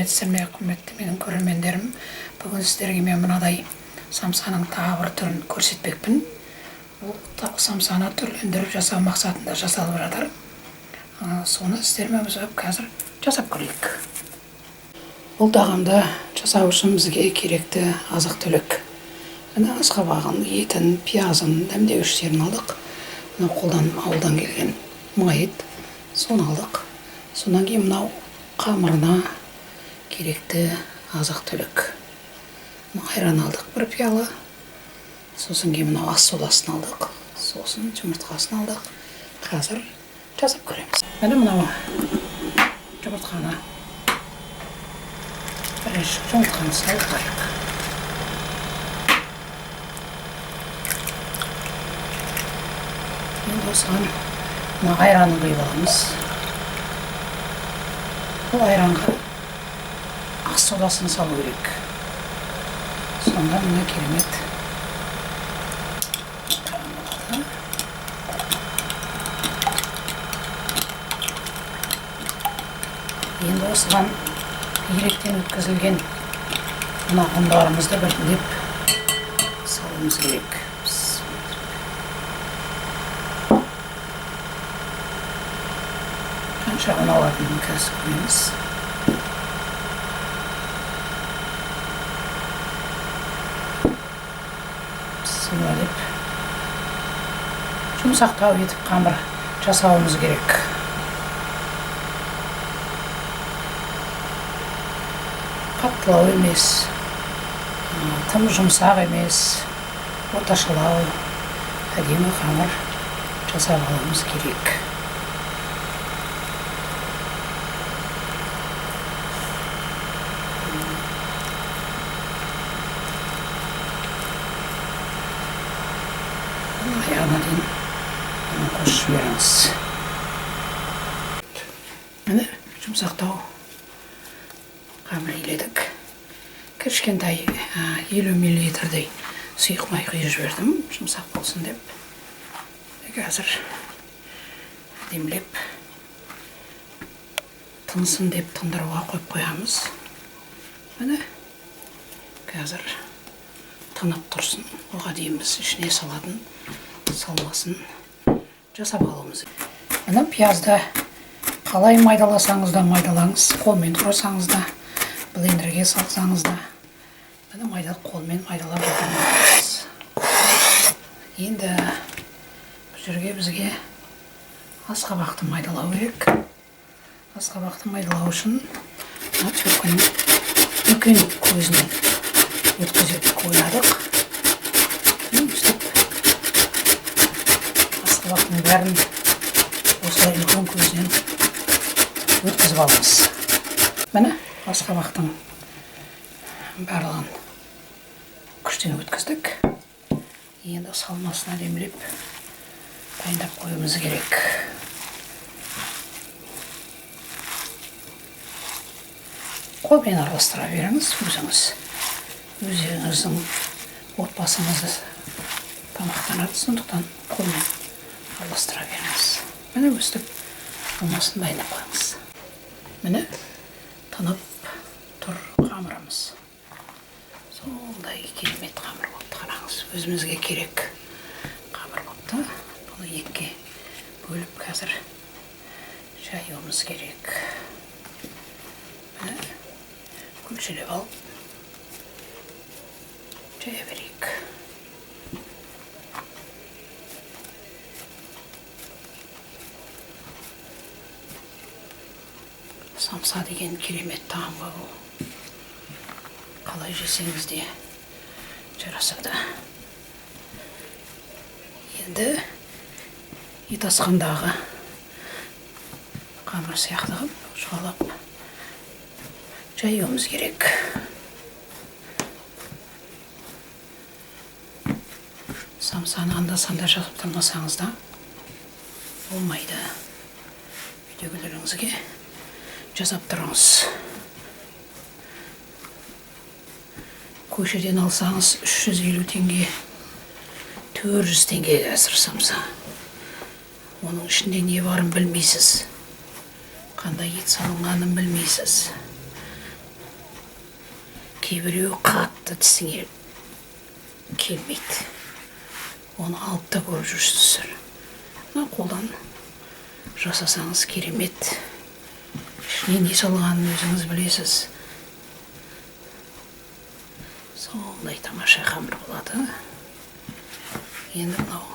сәлеметсіздер ме, құрметті менің көрермендерім. Бүгін сіздерге мен мынадай самсаның тағы бір түрін көрсетпекпін. Бұл самсаны түрлендіріп жасау мақсатында жасалып жатыр. Соны сіздермен қазір жасап көрейік. Бұл тағамды жасау үшін бізге керекті азық-түлік. Мына асқабағын, етін, пиязын, дәмдеуіштерін алдық. Мынау қолдан ауылдан келген май ет, соны алдық. Сонан кейін мынау қамырына керекті азық-түлік. Айран алдық бір пиала. Сосын кейін мынау ас содасын алдық. Сосын жұмыртқасын алдық. Қазір жасап көреміз. Міне мынау жұмыртқаны. Бірінші жұмыртқаны салып қойып. Енді осыған мына айранын құйып аламыз. Бұл айранға ас содасын салу керек. Сонда мына керемет. Енді осыған електен өткізілген мына ұндарымызды біртіндеп салуымыз керек. Қанша ұн алатынын қазір көреміз. Солай жұмсақтау етіп қамыр жасауымыз керек. Қаттылау емес, тым жұмсақ емес, орташалау, әдемі қамыр жасап алуымыз керек. Аяғына дейін қосып жіберіңіз. Міне жұмсақтау қамыр иледік. Кішкентай 50 мл сұйық май құйып жібердім, жұмсақ болсын деп. Қазір демлеп тынсын деп тындыруға қойып қоямыз. Міне қазір тынып тұрсын. Оға дейін біз ішіне салатын салмасын жасап алуымыз. Мына пиязды қалай майдаласаңыз да майдалаңыз, қолмен турасаңыз да, блендерге салсаңыз да, мына қолмен майдалап жатырмыз. Енді бұл жерге бізге асқабақты майдалау керек. Асқабақты майдалау үшін үлкен көзінен өткізіп ойладық. Асқабақтың бәрін осылай үлкен көзінен өткізіп аламыз. Міне асқабақтың барлығын күштен өткіздік. Енді салмасына демлеп дайындап қоюымыз керек. Қолмен араластыра беріңіз өзіңіз. Өзіңіздің отбасыңызды тамақтанады, сондықтан қолмен араластыра беріңіз. Міне өстіп болмасын дайындап қойыңыз. Міне тынып тұр қамырымыз. Сондай керемет қамыр болыпты, қараңыз. Өзімізге керек қамыр болыпты. Бұны екіге бөліп қазір жаюымыз керек. Міне күлшелеп алып жая берейік. Самса деген керемет тағам бұл. Қалай жесеңіз де жарасады. Енді ет асқандағы қамыр сияқты жуалап жаюымыз керек. Самсаны анда-санда жасап тұрмасаңыз да болмайды. Үйдегілеріңізге жасап тұрыңыз. Көшеден алсаңыз 350 теңге, 400 теңге қазір самса. Оның ішінде не барын білмейсіз. Қандай ет салынғанын білмейсіз. кейбіреуі қатты тісіңе келмейді. Оны алып та көріп жүрсіздер. Мына қолдан жасасаңыз керемет. Ішіне не салғанын өзіңіз білесіз. Сондай тамаша қамыр болады. Енді мынау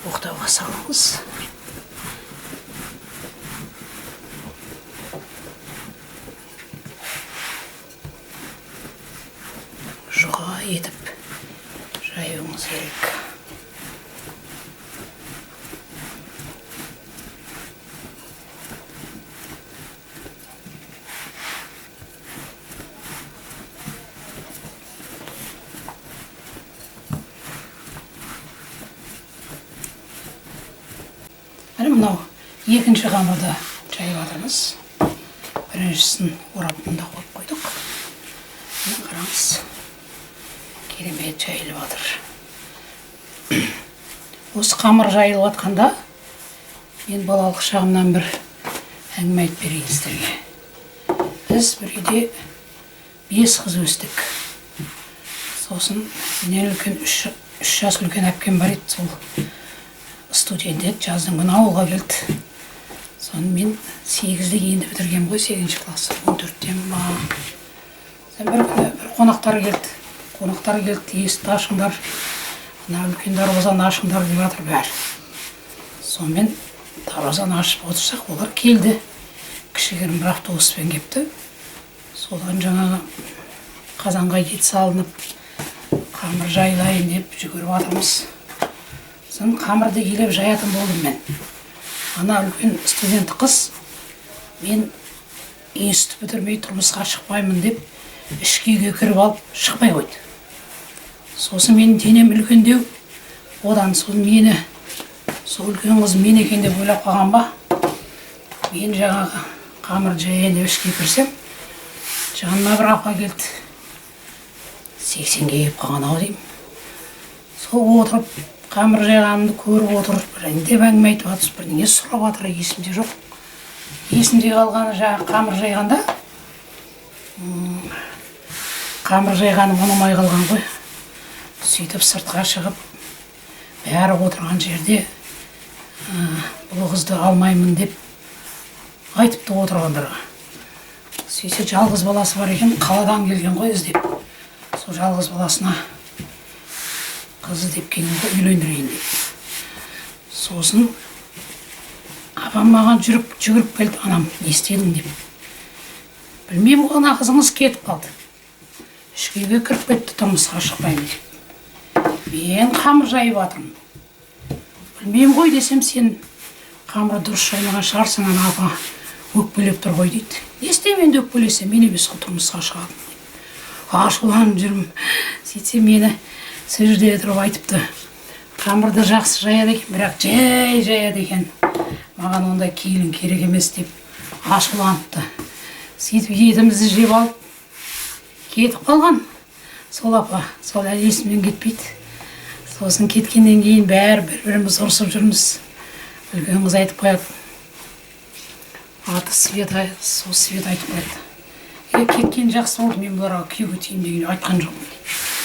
оқтауға салыңыз. Жұқа етіп жаюыңыз керек. Мынау екінші қамырды жайып жатырмыз. Біріншісін орап мұнда қойып қойдық. Мына қараңыз, керемет жайылып жатыр. Осы қамыр жайылып жатқанда мен балалық шағымнан бір әңгіме айтып берейін сіздерге. Біз бір үйде 5 қыз өстік. Сосын менен үлкен 3 жас үлкен әпкем бар еді. Сол студент еді, жаздың күні ауылға келді. Соны мен 8-де енді бітіргем ғой, 8-ші класс, 14-тен ба. Бір күні бір қонақтар келді, есікті ашыңдар, мына үлкен дарбазаны ашыңдар деп жатыр бәрі. Сонымен дарбазаны ашып отырсақ, олар келді. Кішігірім бір автобуспен кепті. Содан жаңағы қазанға ет салынып, қамыр жайлайын деп жүгіріп жатырмыз. Сосын қамырды келіп жаятын болдым мен. Ана үлкен студент қыз, мен институт бітірмей тұрмысқа шықпаймын деп, ішкі үйге кіріп алып шықпай қойды. Сосын менің денем үлкендеу, одан сол мені, сол үлкен қыз мен екен деп ойлап қалған ба, мен жаңағы қамыр жаяйын деп ішке кірсем, жаныма бір апа келді. 80-ге келіп қалған-ау деймін. Сол отырып, қамыр жайғанымды көріп отырып, бірінде әңгіме айтып жатыр, бірдеңе сұрап жатыр, есімде жоқ. Есімде қалғаны жаңағы қамыр жайғанда, қамыр жайғаным ұнамай қалған ғой. Сөйтіп сыртқа шығып, бәрі отырған жерде бұл қызды алмаймын деп айтыпты отырғандарға. Сөйтсе жалғыз баласы бар екен, қаладан келген ғой іздеп. Сол жалғыз баласына қыз іздеп келген ғой, үйлендірейін деп. Сосын апам маған жүгіріп келді, анам, не істедің деп. Білмеймін, ана қызыңыз кетіп қалды. Ішкі үйге кіріп кетті, тұрмысқа шықпаймын деп. Мен қамыр жайып жатырмын. Білмеймін ғой десем, сен қамыр дұрыс жаймаған шығарсың, ана апа өкпелеп тұр ғой дейді. Не істеймін енді өкпелесе, мен емес қой тұрмысқа шығадым. Ашуланып жүрмін. Сөйтсе мені сол жерде тұрып айтыпты. Қамырды жақсы жаяды екен, бірақ жаяды екен. Маған ондай келін керек емес деп ашуланыпты. Сөйтіп етімізді жеп алып кетіп қалған. Сол апа, сол әлі есімнен кетпейді. Сосын кеткеннен кейін бәрі бір-біріміз ұрсып жүрміз. Үлкен қыз айтып қояды. Аты Света, сол Света айтып қояды. Кеткен жақсы болды, мен бұларға күйеуге тиейін деген айтқан жоқпын.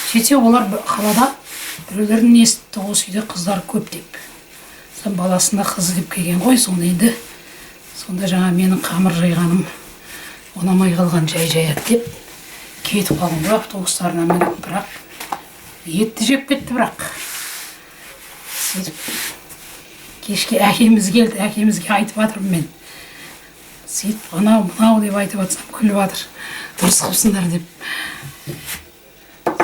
Сөйтсе олар қалада біреулердің естіпті, осы үйде қыздар көп деп. Сон баласына қыз деп келген ғой, сонда енді сонда жаңа менің қамыр жайғаным ұнамай қалған жай-жаяды деп кетіп қалдым ғой автобустарына мініп, бірақ етті жеп кетті. Бірақ сөйтіп кешке әкеміз келді, әкемізге айтып жатырмын мен. Сөйтіп анау мынау деп айтып жатсам күліп жатыр, дұрыс қылсыңдар деп.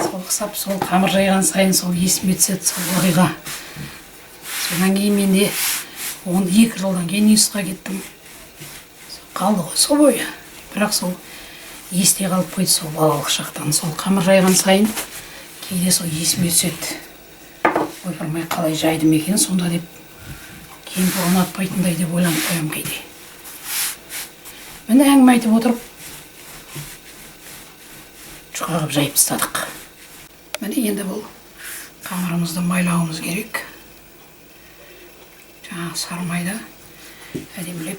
Сол қысап, сол қамыр жайған сайын сол есіме түседі, сол оқиға. Содан кейін мен де 2 жылдан кейін институтқа кеттім. Қалды ғой сол бойы. Бірақ сол есте қалып қойды, сол балалық шақтан. Сол қамыр жайған сайын кейде сол есіме түседі. Ойпырмай қалай жайдым екен сонда деп, кейін ұнатпайтындай деп ойланып қоямын кейде. Міне әңгіме айтып отырып, жұқа қылып жайып тастадық. Міне енді бұл қамырымызды майлауымыз керек. Жаңағы сары майда әдемілеп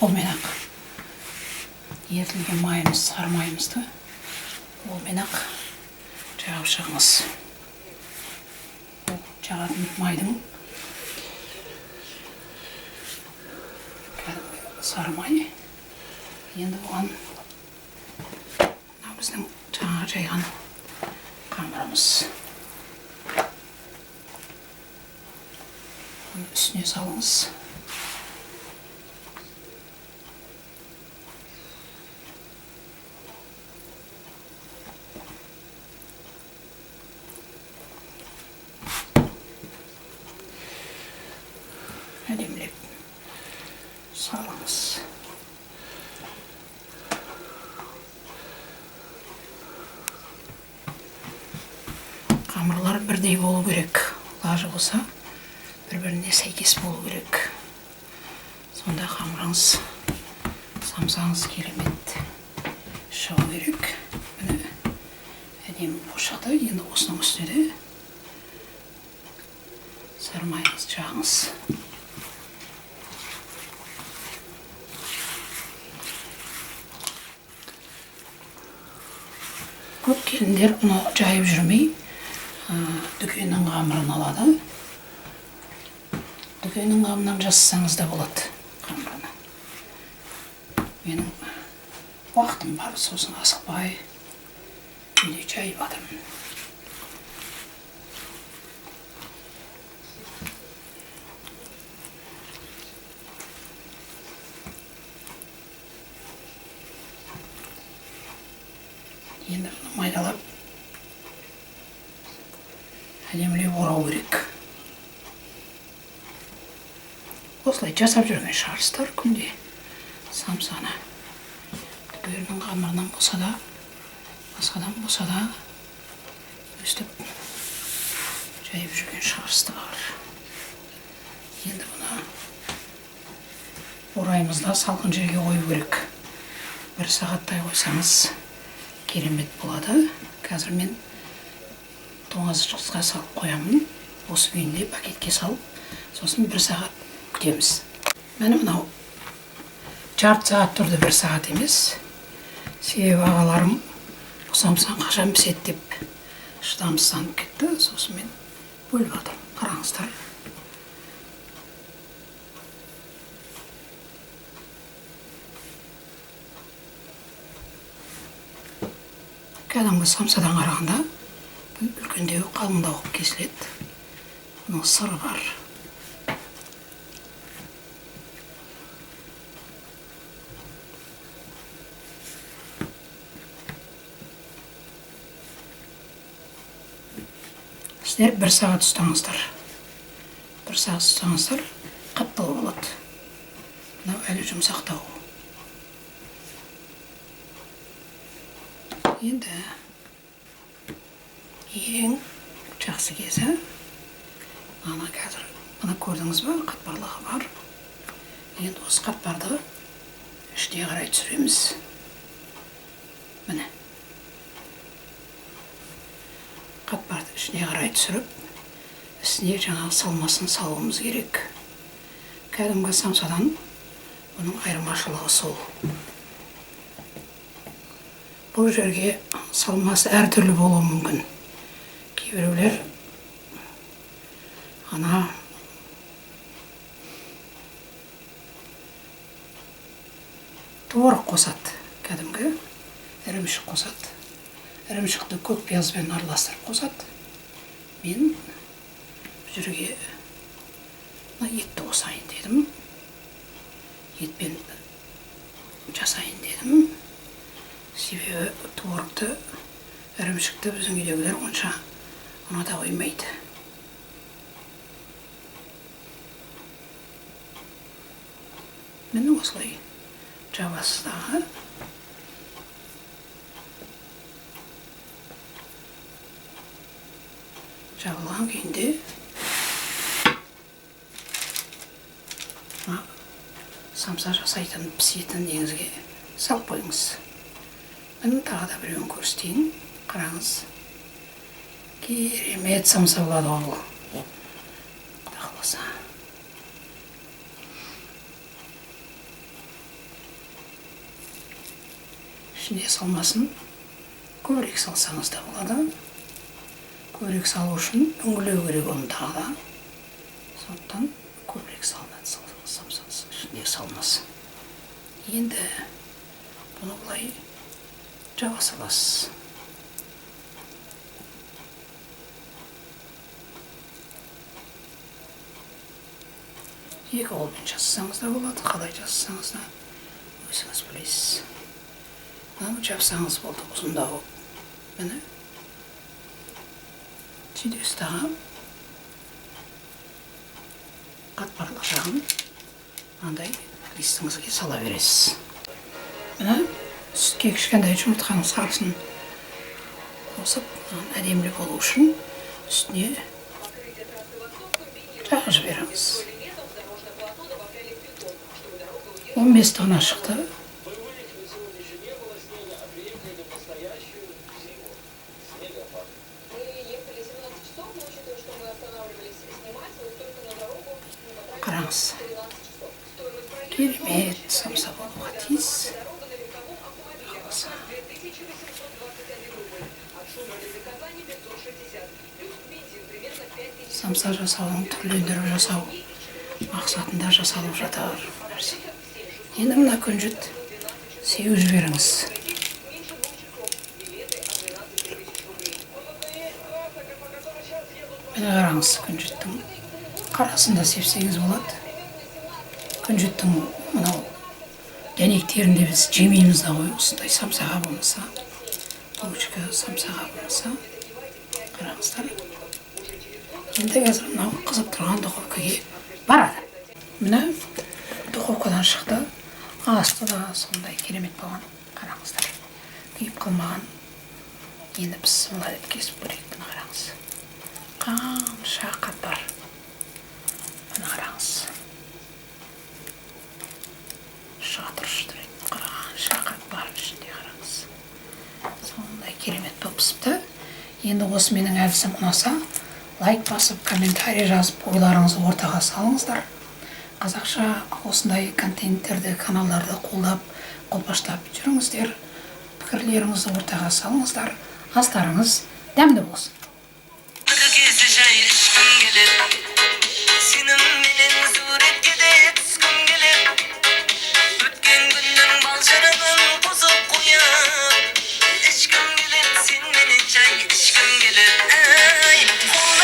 қолмен ақ ерітілген майымыз, сары майымызды қолмен ақ жағып шығыңыз. Бұл жағатын майдың сары май. Енді оған біздің жаңа жайған қамырымыз. Оны үстіне салыңыз. Әдемілеп салыңыз. Қамырлар бірдей болу керек. Лажы болса, бір-біріне сәйкес болу керек. Сонда қамырыңыз, самсаңыз керемет шығу керек. Міне, әдемі бошады. Енді осының үстіне де сары майыңызды жағыңыз. Көп келіндер мұны жайып жүрмей, дүкеннің қамырын алады. Дүкеннің қамырынан жасасаңыз да болады қамырын. Менің уақытым бар, сосын асықпай үйде жайып жатырмын. Енді бұны майдалап әдемілеп орау керек. Осылай жасап жүрген шығарсыздар күнде самсаны. Дүкеннің қамырынан болса да, басқадан болса да өстіп жайып жүрген шығарсыздар. Енді бұны ораймызда салқын жерге қою керек. 1 сағаттай қойсаңыз керемет болады. Қазір мен тоңазытқышқа салып қоямын. Осы күйінде пакетке салып, сосын 1 сағат күтеміз. Міне мынау жарты сағат тұрды, 1 сағат емес. Себебі ағаларым самсан қашан піседі деп шыдамсызданып кетті. Сосын мен бөліп жатырмын. Қараңыздар. Кәдімгі самсадан қарағанда үлкендеу, қалыңдау кесіледі. Бұның сыры бар. Сіздер 1 сағат ұстаңыздар. 1 сағат ұстаңыздар, қаптау болады. Мынау әлі жұмсақтау. Енді ең жақсы кезі, ана қазір, мына көрдіңіз ба, қатпарлығы бар. Енді осы қатпарды ішіне қарай түсіреміз. Міне. Қатпарды ішіне қарай түсіріп, үстіне жаңағы салмасын салуымыз керек. Кәдімгі самсадан бұның айырмашылығы сол. Бұл жерге салмасы әртүрлі болуы мүмкін. Кейбіреулер ана творог қосады, кәдімгі ірімшік қосады. Ірімшікті көк пиязбен араластырып қосады. Мен бұл жерге етті қосайын дедім. Етпен жасайын дедім. Себебі творогты, ірімшікті біздің үйдегілер онша ұната қоймайды. Мені осылай жабасыздағы. Жабылған күйінде самса жасайтын, пісетін деңізге салып қойыңыз. Мен тағы да біреуін көрсетейін. Қараңыз. Керемет самса болады ол. Құдай қаласа. ішіне салмасын көбірек салсаңыз да болады. Көбірек салу үшін үңгілеу керек оны тағы да. Сондықтан көбірек салынады, самсаңыз ішіне салмасын. Енді бұны былай жаба саласыз. Екі қолмен жасасаңыз да болады, қалай жасасаңыз да өзіңіз білесіз. Мынау жапсаңыз болды, ұзындау. Міне сөйтіп ұстаған қатпарлы жағын мынандай листіңізге сала бересіз. Міне сүтке кішкентай жұмыртқаның сарысын қосып, әдемілік болу үшін үстіне жағып жіберіңіз. 15 тонна шықты. Қараңыз. Керемет самса болуға тиіс. Самса жасаудың түрлендіріп жасау мақсатында жасалып жатыр нәрсе. Енді мына күнжіт сеуіп жіберіңіз. Міне қараңыз, күнжіттің қарасында сепсеңіз болады. Күнжіттің мынау дәнектерінде біз жемейміз да ғой, осындай самсаға болмаса, получка самсаға болмаса. Қараңыздар. Енді қазір мынау қызып тұрған духовкаға барады. Міне духовкадан шықты. Асты да сондай керемет болған. Қараңыздар. Күйіп қалмаған. Енді біз солай кесіп көрейік. Бұны қараңыз. Қанша қат бар. Бұны қараңыз. Шатыр шытырайды. Қанша қат бар ішінде қараңыз. Сондай керемет болып пісіпті. Енді осы менің әдісім ұнаса, лайк басып, комментарий жазып, ойларыңызды ортаға салыңыздар. Қазақша осындай контенттерді, каналдарды қолдап, қолпаштап жүріңіздер. Пікірлеріңізді ортаға салыңыздар. Астарыңыз дәмді болсын.